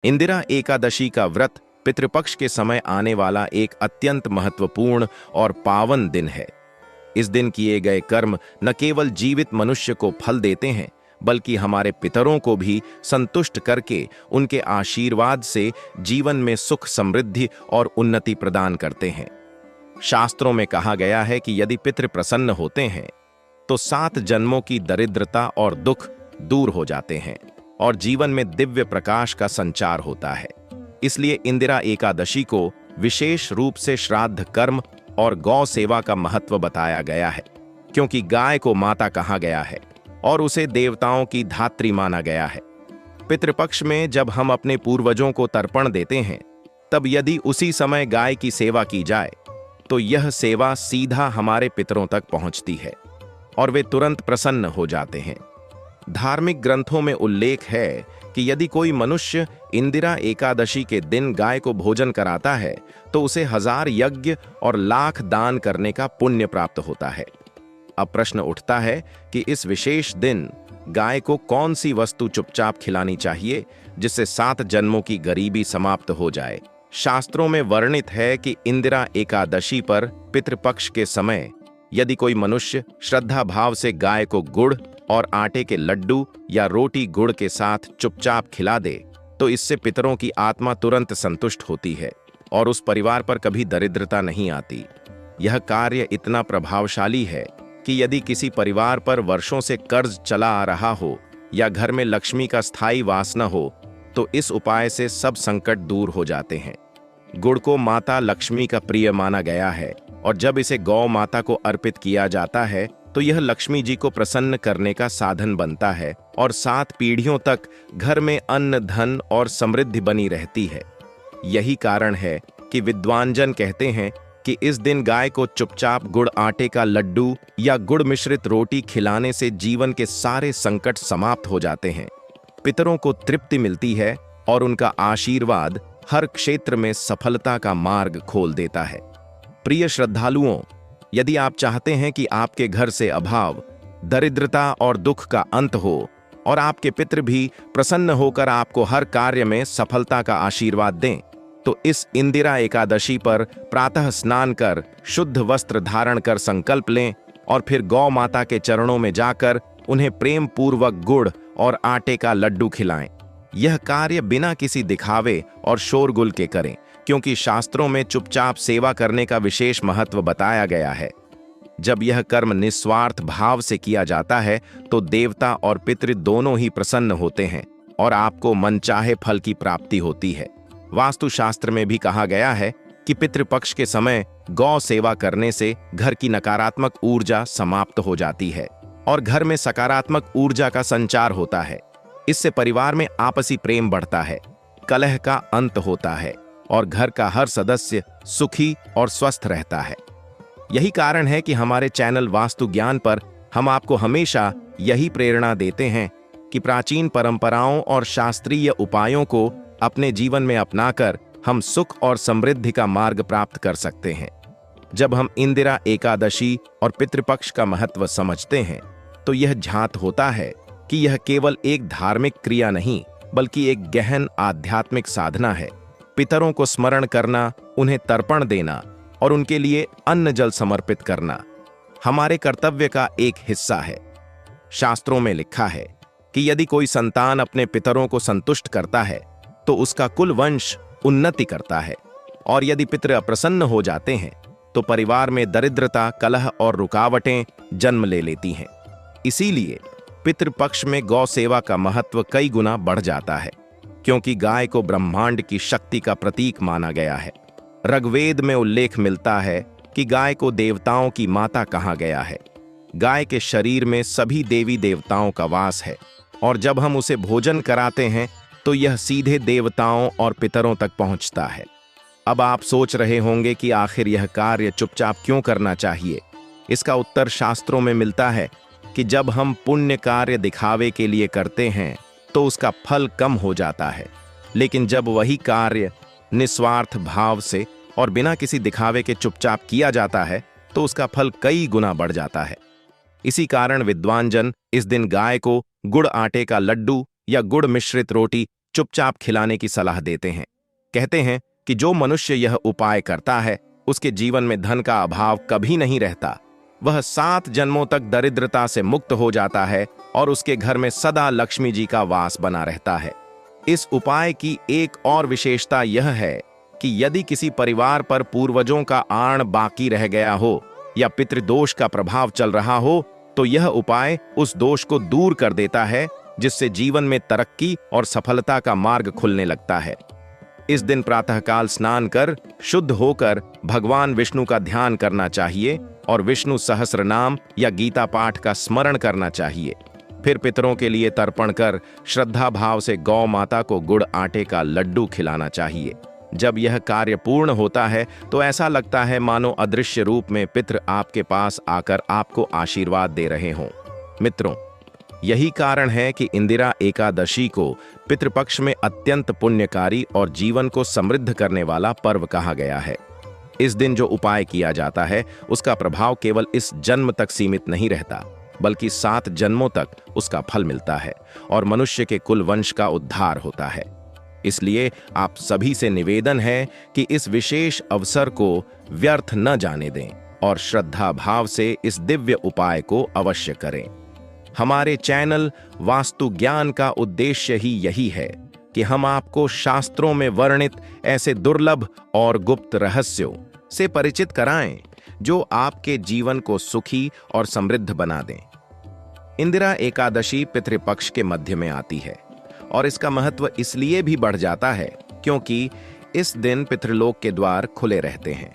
इंदिरा एकादशी का व्रत पितृपक्ष के समय आने वाला एक अत्यंत महत्वपूर्ण और पावन दिन है। इस दिन किए गए कर्म न केवल जीवित मनुष्य को फल देते हैं, बल्कि हमारे पितरों को भी संतुष्ट करके उनके आशीर्वाद से जीवन में सुख, समृद्धि और उन्नति प्रदान करते हैं। शास्त्रों में कहा गया है कि यदि पितृ प्रसन्न होते हैं तो 7 जन्मों की दरिद्रता और दुख दूर हो जाते हैं और जीवन में दिव्य प्रकाश का संचार होता है। इसलिए इंदिरा एकादशी को विशेष रूप से श्राद्ध कर्म और गौ सेवा का महत्व बताया गया है, क्योंकि गाय को माता कहा गया है और उसे देवताओं की धात्री माना गया है। पितृपक्ष में जब हम अपने पूर्वजों को तर्पण देते हैं, तब यदि उसी समय गाय की सेवा की जाए तो यह सेवा सीधा हमारे पितरों तक पहुंचती है और वे तुरंत प्रसन्न हो जाते हैं। धार्मिक ग्रंथों में उल्लेख है कि यदि कोई मनुष्य इंदिरा एकादशी के दिन गाय को भोजन कराता है तो उसे 1000 यज्ञ और लाख दान करने का पुण्य प्राप्त होता है। अब प्रश्न उठता है कि इस विशेष दिन गाय को कौन सी वस्तु चुपचाप खिलानी चाहिए जिससे 7 जन्मों की गरीबी समाप्त हो जाए। शास्त्रों में वर्णित है कि इंदिरा एकादशी पर पितृपक्ष के समय यदि कोई मनुष्य श्रद्धा भाव से गाय को गुड़ और आटे के लड्डू या रोटी गुड़ के साथ चुपचाप खिला दे तो इससे पितरों की आत्मा तुरंत संतुष्ट होती है और उस परिवार पर कभी दरिद्रता नहीं आती। यह कार्य इतना प्रभावशाली है कि यदि किसी परिवार पर वर्षों से कर्ज चला आ रहा हो या घर में लक्ष्मी का स्थायी वास न हो तो इस उपाय से सब संकट दूर हो जाते हैं। गुड़ को माता लक्ष्मी का प्रिय माना गया है और जब इसे गौ माता को अर्पित किया जाता है तो यह लक्ष्मी जी को प्रसन्न करने का साधन बनता है और 7 पीढ़ियों तक घर में अन्न, धन और समृद्धि बनी रहती है। यही कारण है कि विद्वानजन कहते हैं कि इस दिन गाय को चुपचाप गुड़ आटे का लड्डू या गुड़ मिश्रित रोटी खिलाने से जीवन के सारे संकट समाप्त हो जाते हैं, पितरों को तृप्ति मिलती है और उनका आशीर्वाद हर क्षेत्र में सफलता का मार्ग खोल देता है। प्रिय श्रद्धालुओं, यदि आप चाहते हैं कि आपके घर से अभाव, दरिद्रता और दुख का अंत हो और आपके पितृ भी प्रसन्न होकर आपको हर कार्य में सफलता का आशीर्वाद दें, तो इस इंदिरा एकादशी पर प्रातः स्नान कर शुद्ध वस्त्र धारण कर संकल्प लें और फिर गौ माता के चरणों में जाकर उन्हें प्रेम पूर्वक गुड़ और आटे का लड्डू खिलाएं। यह कार्य बिना किसी दिखावे और शोरगुल के करें, क्योंकि शास्त्रों में चुपचाप सेवा करने का विशेष महत्व बताया गया है। जब यह कर्म निस्वार्थ भाव से किया जाता है तो देवता और पितृ दोनों ही प्रसन्न होते हैं और आपको मनचाहे फल की प्राप्ति होती है। वास्तुशास्त्र में भी कहा गया है कि पितृपक्ष के समय गौ सेवा करने से घर की नकारात्मक ऊर्जा समाप्त हो जाती है और घर में सकारात्मक ऊर्जा का संचार होता है। इससे परिवार में आपसी प्रेम बढ़ता है, कलह का अंत होता है और घर का हर सदस्य सुखी और स्वस्थ रहता है। यही कारण है कि हमारे चैनल वास्तु ज्ञान पर हम आपको हमेशा यही प्रेरणा देते हैं कि प्राचीन परंपराओं और शास्त्रीय उपायों को अपने जीवन में अपनाकर हम सुख और समृद्धि का मार्ग प्राप्त कर सकते हैं। जब हम इंदिरा एकादशी और पितृपक्ष का महत्व समझते हैं तो यह झांत होता है कि यह केवल एक धार्मिक क्रिया नहीं, बल्कि एक गहन आध्यात्मिक साधना है। पितरों को स्मरण करना, उन्हें तर्पण देना और उनके लिए अन्न जल समर्पित करना हमारे कर्तव्य का एक हिस्सा है। शास्त्रों में लिखा है कि यदि कोई संतान अपने पितरों को संतुष्ट करता है तो उसका कुल वंश उन्नति करता है और यदि पितृ अप्रसन्न हो जाते हैं तो परिवार में दरिद्रता, कलह और रुकावटें जन्म ले लेती हैं। इसीलिए पितृपक्ष में गौ सेवा का महत्व कई गुना बढ़ जाता है, क्योंकि गाय को ब्रह्मांड की शक्ति का प्रतीक माना गया है। ऋग्वेद में उल्लेख मिलता है कि गाय को देवताओं की माता कहा गया है। गाय के शरीर में सभी देवी देवताओं का वास है और जब हम उसे भोजन कराते हैं तो यह सीधे देवताओं और पितरों तक पहुंचता है। अब आप सोच रहे होंगे कि आखिर यह कार्य चुपचाप क्यों करना चाहिए। इसका उत्तर शास्त्रों में मिलता है कि जब हम पुण्य कार्य दिखावे के लिए करते हैं तो उसका फल कम हो जाता है, लेकिन जब वही कार्य निस्वार्थ भाव से और बिना किसी दिखावे के चुपचाप किया जाता है तो उसका फल कई गुना बढ़ जाता है। इसी कारण विद्वानजन इस दिन गाय को गुड़ आटे का लड्डू या गुड़ मिश्रित रोटी चुपचाप खिलाने की सलाह देते हैं। कहते हैं कि जो मनुष्य यह उपाय करता है उसके जीवन में धन का अभाव कभी नहीं रहता। वह 7 जन्मों तक दरिद्रता से मुक्त हो जाता है और उसके घर में सदा लक्ष्मी जी का वास बना रहता है। इस उपाय की एक और विशेषता यह है कि यदि किसी परिवार पर पूर्वजों का आण बाकी रह गया हो या पितृदोष का प्रभाव चल रहा हो तो यह उपाय उस दोष को दूर कर देता है, जिससे जीवन में तरक्की और सफलता का मार्ग खुलने लगता है। इस दिन प्रातःकाल स्नान कर शुद्ध होकर भगवान विष्णु का ध्यान करना चाहिए और विष्णु सहस्र नाम या गीता पाठ का स्मरण करना चाहिए। फिर पितरों के लिए तर्पण कर श्रद्धा भाव से गौ माता को गुड़ आटे का लड्डू खिलाना चाहिए। जब यह कार्य पूर्ण होता है तो ऐसा लगता है मानो अदृश्य रूप में पितृ आपके पास आकर आपको आशीर्वाद दे रहे हों। मित्रों, यही कारण है कि इंदिरा एकादशी को पितृपक्ष में अत्यंत पुण्यकारी और जीवन को समृद्ध करने वाला पर्व कहा गया है। इस दिन जो उपाय किया जाता है उसका प्रभाव केवल इस जन्म तक सीमित नहीं रहता, बल्कि 7 जन्मों तक उसका फल मिलता है और मनुष्य के कुल वंश का उद्धार होता है। इसलिए आप सभी से निवेदन है कि इस विशेष अवसर को व्यर्थ न जाने दें और श्रद्धा भाव से इस दिव्य उपाय को अवश्य करें। हमारे चैनल वास्तु ज्ञान का उद्देश्य ही यही है कि हम आपको शास्त्रों में वर्णित ऐसे दुर्लभ और गुप्त रहस्यों से परिचित कराएं जो आपके जीवन को सुखी और समृद्ध बना दें। इंदिरा एकादशी पितृपक्ष के मध्य में आती है और इसका महत्व इसलिए भी बढ़ जाता है क्योंकि इस दिन पितृलोक के द्वार खुले रहते हैं।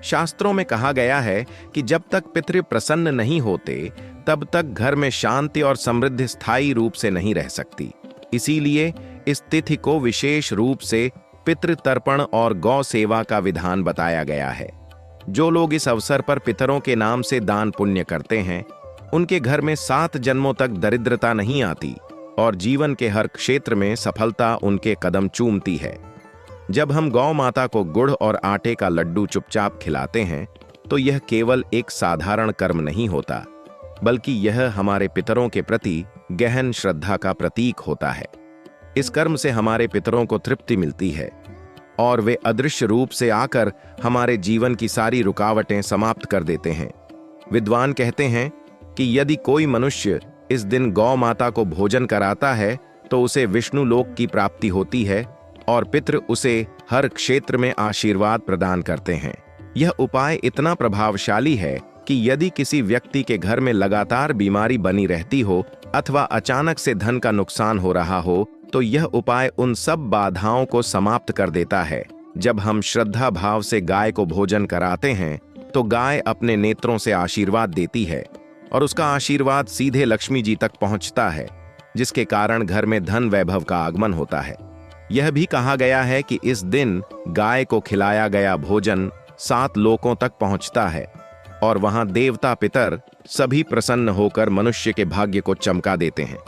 शास्त्रों में कहा गया है कि जब तक पितृ प्रसन्न नहीं होते तब तक घर में शांति और समृद्धि स्थायी रूप से नहीं रह सकती। इसीलिए इस तिथि को विशेष रूप से पितृ तर्पण और गौ सेवा का विधान बताया गया है। जो लोग इस अवसर पर पितरों के नाम से दान पुण्य करते हैं उनके घर में 7 जन्मों तक दरिद्रता नहीं आती और जीवन के हर क्षेत्र में सफलता उनके कदम चूमती है। जब हम गौ माता को गुड़ और आटे का लड्डू चुपचाप खिलाते हैं तो यह केवल एक साधारण कर्म नहीं होता, बल्कि यह हमारे पितरों के प्रति गहन श्रद्धा का प्रतीक होता है। इस कर्म से हमारे पितरों को तृप्ति मिलती है और वे अदृश्य रूप से आकर हमारे जीवन की सारी रुकावटें समाप्त कर देते हैं। विद्वान कहते हैं कि यदि कोई मनुष्य इस दिन गौ माता को भोजन कराता है तो उसे विष्णु लोक की प्राप्ति होती है और पितृ उसे हर क्षेत्र में आशीर्वाद प्रदान करते हैं। यह उपाय इतना प्रभावशाली है कि यदि किसी व्यक्ति के घर में लगातार बीमारी बनी रहती हो अथवा अचानक से धन का नुकसान हो रहा हो तो यह उपाय उन सब बाधाओं को समाप्त कर देता है। जब हम श्रद्धा भाव से गाय को भोजन कराते हैं तो गाय अपने नेत्रों से आशीर्वाद देती है और उसका आशीर्वाद सीधे लक्ष्मी जी तक पहुंचता है, जिसके कारण घर में धन वैभव का आगमन होता है। यह भी कहा गया है कि इस दिन गाय को खिलाया गया भोजन 7 लोकों तक पहुंचता है और वहां देवता पितर सभी प्रसन्न होकर मनुष्य के भाग्य को चमका देते हैं।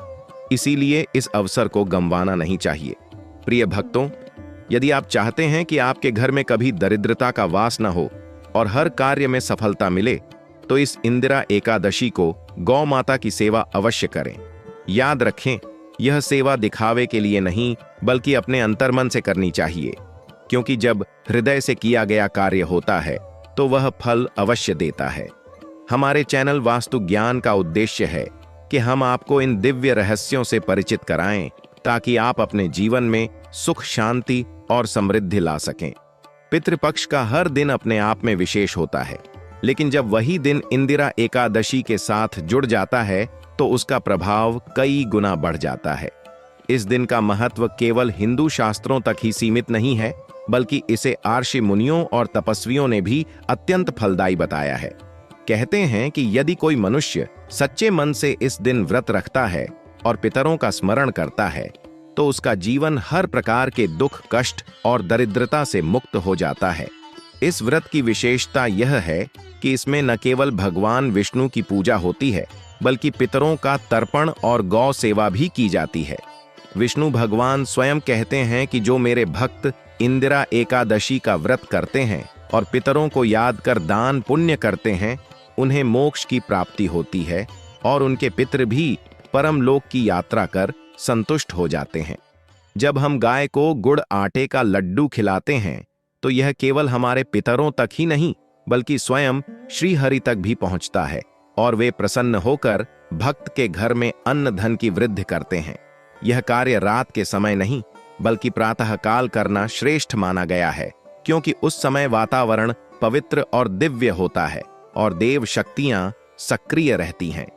इसीलिए इस अवसर को गंवाना नहीं चाहिए। प्रिय भक्तों, यदि आप चाहते हैं कि आपके घर में कभी दरिद्रता का वास न हो और हर कार्य में सफलता मिले तो इस इंदिरा एकादशी को गौ माता की सेवा अवश्य करें। याद रखें, यह सेवा दिखावे के लिए नहीं बल्कि अपने अंतर्मन से करनी चाहिए, क्योंकि जब हृदय से किया गया कार्य होता है तो वह फल अवश्य देता है। हमारे चैनल वास्तु ज्ञान का उद्देश्य है कि हम आपको इन दिव्य रहस्यों से परिचित कराएं ताकि आप अपने जीवन में सुख, शांति और समृद्धि ला सकें। पितृपक्ष का हर दिन अपने आप में विशेष होता है, लेकिन जब वही दिन इंदिरा एकादशी के साथ जुड़ जाता है तो उसका प्रभाव कई गुना बढ़ जाता है। इस दिन का महत्व केवल हिंदू शास्त्रों तक ही सीमित नहीं है, बल्कि इसे आर्षि मुनियों और तपस्वियों ने भी अत्यंत फलदायी बताया है। कहते हैं कि यदि कोई मनुष्य सच्चे मन से इस दिन व्रत रखता है और पितरों का स्मरण करता है तो उसका जीवन हर प्रकार के दुख, कष्ट और दरिद्रता से मुक्त हो जाता है। इस व्रत की विशेषता यह है कि इसमें न केवल भगवान विष्णु की पूजा होती है बल्कि पितरों का तर्पण और गौ सेवा भी की जाती है। विष्णु भगवान स्वयं कहते हैं कि जो मेरे भक्त इंदिरा एकादशी का व्रत करते हैं और पितरों को याद कर दान पुण्य करते हैं उन्हें मोक्ष की प्राप्ति होती है और उनके पितृ भी परम लोक की यात्रा कर संतुष्ट हो जाते हैं। जब हम गाय को गुड़ आटे का लड्डू खिलाते हैं तो यह केवल हमारे पितरों तक ही नहीं बल्कि स्वयं श्री हरि तक भी पहुंचता है और वे प्रसन्न होकर भक्त के घर में अन्न धन की वृद्धि करते हैं। यह कार्य रात के समय नहीं बल्कि प्रातः काल करना श्रेष्ठ माना गया है, क्योंकि उस समय वातावरण पवित्र और दिव्य होता है और देव शक्तियां सक्रिय रहती हैं।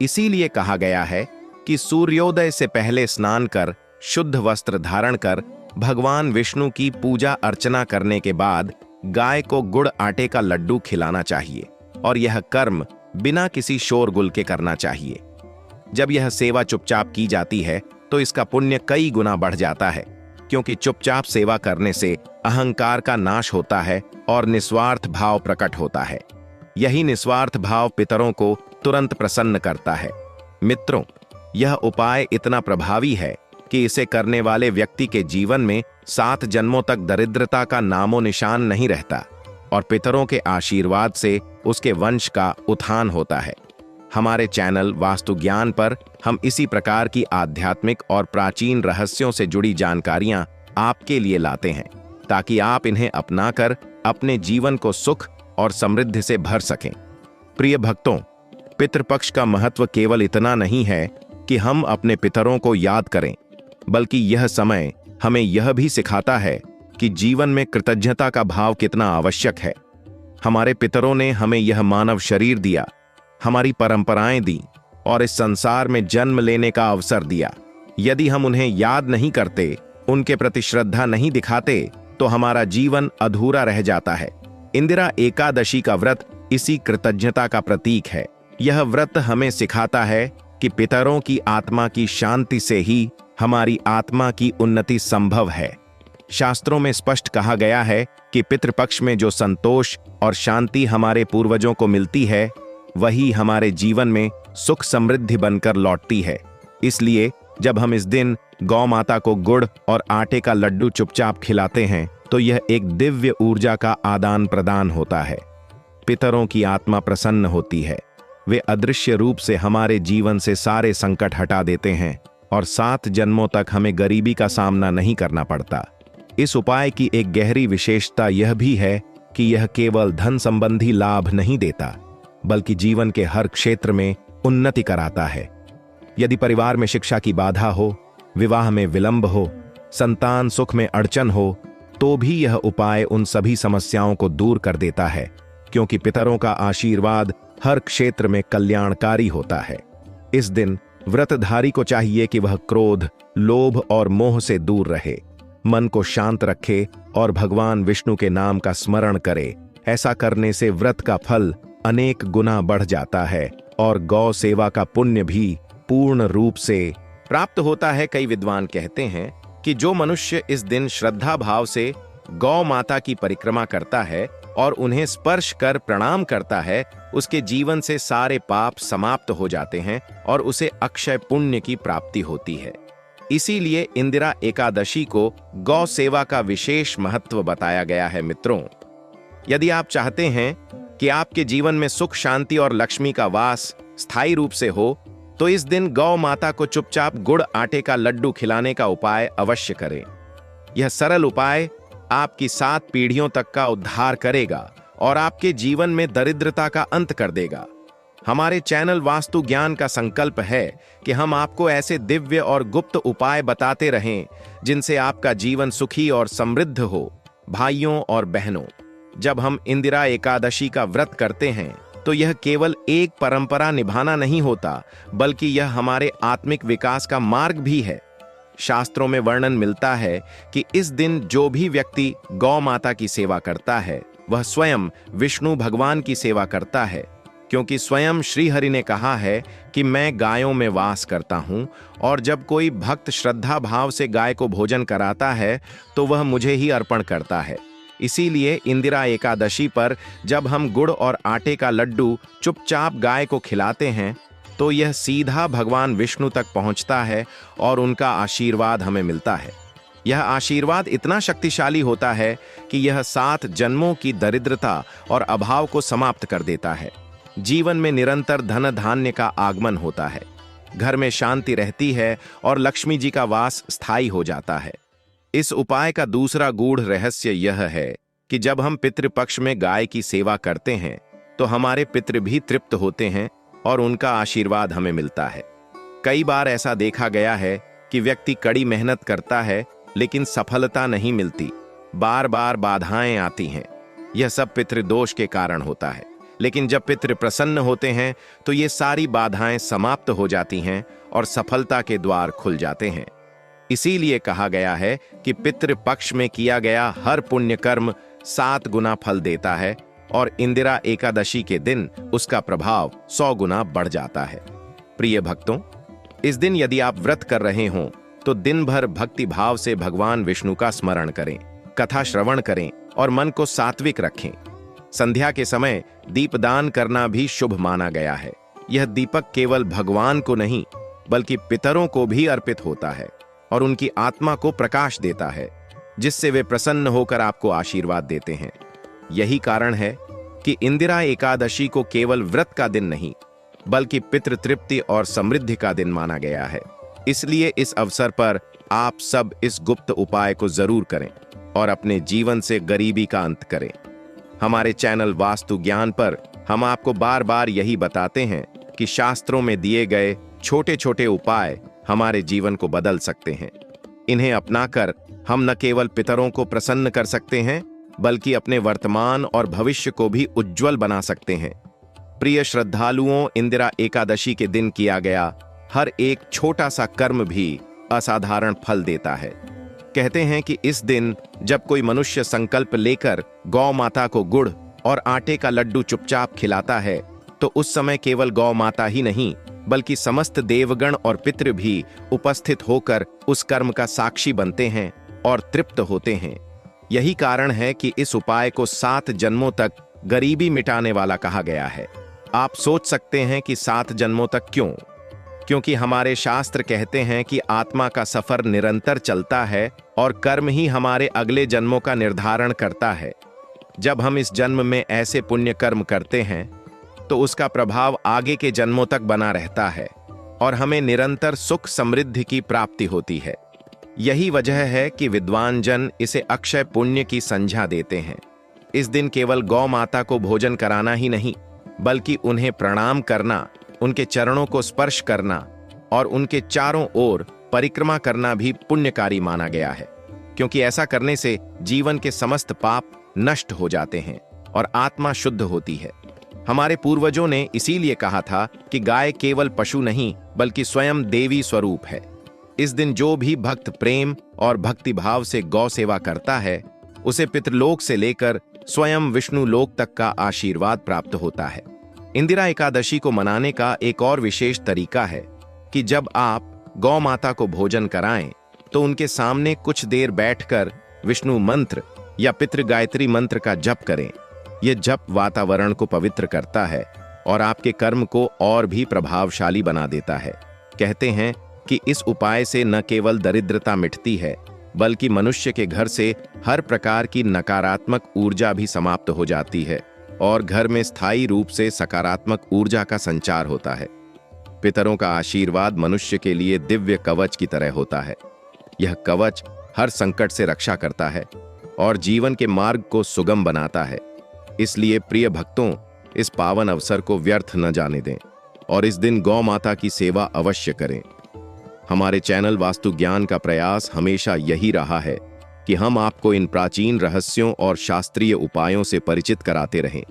इसीलिए कहा गया है कि सूर्योदय से पहले स्नान कर शुद्ध वस्त्र धारण कर भगवान विष्णु की पूजा अर्चना करने के बाद गाय को गुड़ आटे का लड्डू खिलाना चाहिए और यह कर्म बिना किसी शोरगुल के करना चाहिए। जब यह सेवा चुपचाप की जाती है तो इसका पुण्य कई गुना बढ़ जाता है, क्योंकि चुपचाप सेवा करने से अहंकार का नाश होता है और निस्वार्थ भाव प्रकट होता है। यही निस्वार्थ भाव पितरों को तुरंत प्रसन्न करता है। मित्रों, यह उपाय इतना प्रभावी है कि इसे करने वाले व्यक्ति के जीवन में 7 जन्मों तक दरिद्रता का नामो निशान नहीं रहता और पितरों के आशीर्वाद से उसके वंश का उत्थान होता है। हमारे चैनल वास्तु ज्ञान पर हम इसी प्रकार की आध्यात्मिक और प्राचीन रहस्यों से जुड़ी जानकारियां आपके लिए लाते हैं, ताकि आप इन्हें अपनाकर अपने जीवन को सुख और समृद्धि से भर सकें। प्रिय भक्तों, पितृपक्ष का महत्व केवल इतना नहीं है कि हम अपने पितरों को याद करें, बल्कि यह समय हमें यह भी सिखाता है कि जीवन में कृतज्ञता का भाव कितना आवश्यक है। हमारे पितरों ने हमें यह मानव शरीर दिया, हमारी परंपराएं दी और इस संसार में जन्म लेने का अवसर दिया। यदि हम उन्हें याद नहीं करते, उनके प्रति श्रद्धा नहीं दिखाते, तो हमारा जीवन अधूरा रह जाता है। इंदिरा एकादशी का व्रत इसी कृतज्ञता का प्रतीक है। यह व्रत हमें सिखाता है कि पितरों की आत्मा की शांति से ही हमारी आत्मा की उन्नति संभव है। शास्त्रों में स्पष्ट कहा गया है कि पितृपक्ष में जो संतोष और शांति हमारे पूर्वजों को मिलती है, वही हमारे जीवन में सुख समृद्धि बनकर लौटती है। इसलिए जब हम इस दिन गौ माता को गुड़ और आटे का लड्डू चुपचाप खिलाते हैं तो यह एक दिव्य ऊर्जा का आदान प्रदान होता है। पितरों की आत्मा प्रसन्न होती है। वे अदृश्य रूप से हमारे जीवन से सारे संकट हटा देते हैं और 7 जन्मों तक हमें गरीबी का सामना नहीं करना पड़ता। इस उपाय की एक गहरी विशेषता यह भी है कि यह केवल धन संबंधी लाभ नहीं देता, बल्कि जीवन के हर क्षेत्र में उन्नति कराता है। यदि परिवार में शिक्षा की बाधा हो, विवाह में विलंब हो, संतान सुख में अड़चन हो, तो भी यह उपाय उन सभी समस्याओं को दूर कर देता है, क्योंकि पितरों का आशीर्वाद हर क्षेत्र में कल्याणकारी होता है। इस दिन व्रतधारी को चाहिए कि वह क्रोध, लोभ और मोह से दूर रहे, मन को शांत रखे और भगवान विष्णु के नाम का स्मरण करे। ऐसा करने से व्रत का फल अनेक गुना बढ़ जाता है और गौ सेवा का पुण्य भी पूर्ण रूप से प्राप्त होता है। कई विद्वान कहते हैं कि जो मनुष्य इस दिन श्रद्धा भाव से गौ माता की परिक्रमा करता है और उन्हें स्पर्श कर प्रणाम करता है, उसके जीवन से सारे पाप समाप्त हो जाते हैं और उसे अक्षय पुण्य की प्राप्ति होती है। इसीलिए इंदिरा एकादशी को गौ सेवा का विशेष महत्व बताया गया है। मित्रों, यदि आप चाहते हैं कि आपके जीवन में सुख, शांति और लक्ष्मी का वास स्थायी रूप से हो, तो इस दिन गौ माता को चुपचाप गुड़ आटे का लड्डू खिलाने का उपाय अवश्य करें। यह सरल उपाय आपकी 7 पीढ़ियों तक का उद्धार करेगा और आपके जीवन में दरिद्रता का अंत कर देगा। हमारे चैनल वास्तु ज्ञान का संकल्प है कि हम आपको ऐसे दिव्य और गुप्त उपाय बताते रहें जिनसे आपका जीवन सुखी और समृद्ध हो। भाइयों और बहनों, जब हम इंदिरा एकादशी का व्रत करते हैं तो यह केवल एक परंपरा निभाना नहीं होता, बल्कि यह हमारे आत्मिक विकास का मार्ग भी है। शास्त्रों में वर्णन मिलता है कि इस दिन जो भी व्यक्ति गौ माता की सेवा करता है, वह स्वयं विष्णु भगवान की सेवा करता है, क्योंकि स्वयं श्री हरि ने कहा है कि मैं गायों में वास करता हूं और जब कोई भक्त श्रद्धा भाव से गाय को भोजन कराता है तो वह मुझे ही अर्पण करता है। इसीलिए इंदिरा एकादशी पर जब हम गुड़ और आटे का लड्डू चुपचाप गाय को खिलाते हैं तो यह सीधा भगवान विष्णु तक पहुंचता है और उनका आशीर्वाद हमें मिलता है। यह आशीर्वाद इतना शक्तिशाली होता है कि यह 7 जन्मों की दरिद्रता और अभाव को समाप्त कर देता है। जीवन में निरंतर धन धान्य का आगमन होता है। घर में शांति रहती है और लक्ष्मी जी का वास स्थायी हो जाता है। इस उपाय का दूसरा गूढ़ रहस्य यह है कि जब हम पितृपक्ष में गाय की सेवा करते हैं तो हमारे पितृ भी तृप्त होते हैं और उनका आशीर्वाद हमें मिलता है। कई बार ऐसा देखा गया है कि व्यक्ति कड़ी मेहनत करता है लेकिन सफलता नहीं मिलती, बार बार बाधाएं आती हैं। यह सब पितृदोष के कारण होता है, लेकिन जब पितृ प्रसन्न होते हैं तो ये सारी बाधाएं समाप्त हो जाती हैं और सफलता के द्वार खुल जाते हैं। इसीलिए कहा गया है कि पितृपक्ष में किया गया हर पुण्य कर्म 7 गुना फल देता है और इंदिरा एकादशी के दिन उसका प्रभाव 100 गुना बढ़ जाता है। प्रिय भक्तों, इस दिन यदि आप व्रत कर रहे हों तो दिन भर भक्ति भाव से भगवान विष्णु का स्मरण करें, कथा श्रवण करें और मन को सात्विक रखें। संध्या के समय दीपदान करना भी शुभ माना गया है। यह दीपक केवल भगवान को नहीं बल्कि पितरों को भी अर्पित होता है और उनकी आत्मा को प्रकाश देता है, जिससे वे प्रसन्न होकर आपको आशीर्वाद देते हैं। यही कारण है कि इंदिरा एकादशी को केवल व्रत का दिन नहीं बल्कि पितृतृप्ति और समृद्धि का दिन माना गया है। इसलिए इस अवसर पर आप सब इस गुप्त उपाय को जरूर करें और अपने जीवन से गरीबी का अंत करें। हमारे चैनल वास्तु ज्ञान पर हम आपको बार बार यही बताते हैं कि शास्त्रों में दिए गए छोटे छोटे उपाय हमारे जीवन को बदल सकते हैं। इन्हें अपनाकर हम न केवल पितरों को प्रसन्न कर सकते हैं बल्कि अपने वर्तमान और भविष्य को भी उज्जवल बना सकते हैं। प्रिय श्रद्धालुओं, इंदिरा एकादशी के दिन किया गया हर एक छोटा सा कर्म भी असाधारण फल देता है। कहते हैं कि इस दिन जब कोई मनुष्य संकल्प लेकर गौ माता को गुड़ और आटे का लड्डू चुपचाप खिलाता है तो उस समय केवल गौ माता ही नहीं बल्कि समस्त देवगण और पितृ भी उपस्थित होकर उस कर्म का साक्षी बनते हैं और तृप्त होते हैं। यही कारण है कि इस उपाय को 7 जन्मों तक गरीबी मिटाने वाला कहा गया है। आप सोच सकते हैं कि 7 जन्मों तक क्यों? क्योंकि हमारे शास्त्र कहते हैं कि आत्मा का सफर निरंतर चलता है और कर्म ही हमारे अगले जन्मों का निर्धारण करता है। जब हम इस जन्म में ऐसे पुण्य कर्म करते हैं तो उसका प्रभाव आगे के जन्मों तक बना रहता है और हमें निरंतर सुख समृद्धि की प्राप्ति होती है। यही वजह है कि विद्वान जन इसे अक्षय पुण्य की संज्ञा देते हैं। इस दिन केवल गौ माता को भोजन कराना ही नहीं बल्कि उन्हें प्रणाम करना, उनके चरणों को स्पर्श करना और उनके चारों ओर परिक्रमा करना भी पुण्यकारी माना गया है, क्योंकि ऐसा करने से जीवन के समस्त पाप नष्ट हो जाते हैं और आत्मा शुद्ध होती है। हमारे पूर्वजों ने इसीलिए कहा था कि गाय केवल पशु नहीं बल्कि स्वयं देवी स्वरूप है। इस दिन जो भी भक्त प्रेम और भक्ति भाव से गौ सेवा करता है उसे पितृलोक से लेकर स्वयं विष्णु लोक तक का आशीर्वाद प्राप्त होता है। इंदिरा एकादशी को मनाने का एक और विशेष तरीका है कि जब आप गौ माता को भोजन कराएं तो उनके सामने कुछ देर बैठकर विष्णु मंत्र या पितृ गायत्री मंत्र का जप करें। यह जप वातावरण को पवित्र करता है और आपके कर्म को और भी प्रभावशाली बना देता है। कहते हैं कि इस उपाय से न केवल दरिद्रता मिटती है बल्कि मनुष्य के घर से हर प्रकार की नकारात्मक ऊर्जा भी समाप्त हो जाती है और घर में स्थायी रूप से सकारात्मक ऊर्जा का संचार होता है। पितरों का आशीर्वाद मनुष्य के लिए दिव्य कवच की तरह होता है। यह कवच हर संकट से रक्षा करता है और जीवन के मार्ग को सुगम बनाता है। इसलिए प्रिय भक्तों, इस पावन अवसर को व्यर्थ न जाने दें और इस दिन गौ माता की सेवा अवश्य करें। हमारे चैनल वास्तु ज्ञान का प्रयास हमेशा यही रहा है कि हम आपको इन प्राचीन रहस्यों और शास्त्रीय उपायों से परिचित कराते रहें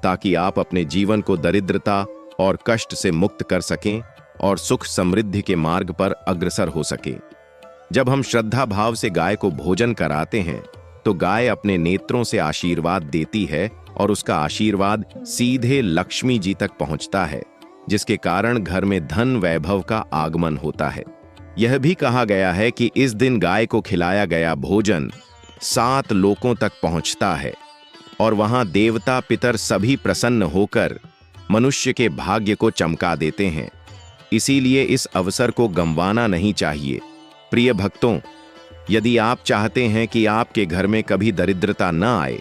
ताकि आप अपने जीवन को दरिद्रता और कष्ट से मुक्त कर सकें और सुख समृद्धि के मार्ग पर अग्रसर हो सकें। जब हम श्रद्धा भाव से गाय को भोजन कराते हैं तो गाय अपने नेत्रों से आशीर्वाद देती है और उसका आशीर्वाद सीधे लक्ष्मी जी तक पहुंचता है, जिसके कारण घर में धन वैभव का आगमन होता है। यह भी कहा गया है कि इस दिन गाय को खिलाया गया भोजन 7 लोकों तक पहुंचता है और वहां देवता पितर सभी प्रसन्न होकर मनुष्य के भाग्य को चमका देते हैं। इसीलिए इस अवसर को गंवाना नहीं चाहिए। प्रिय भक्तों, यदि आप चाहते हैं कि आपके घर में कभी दरिद्रता न आए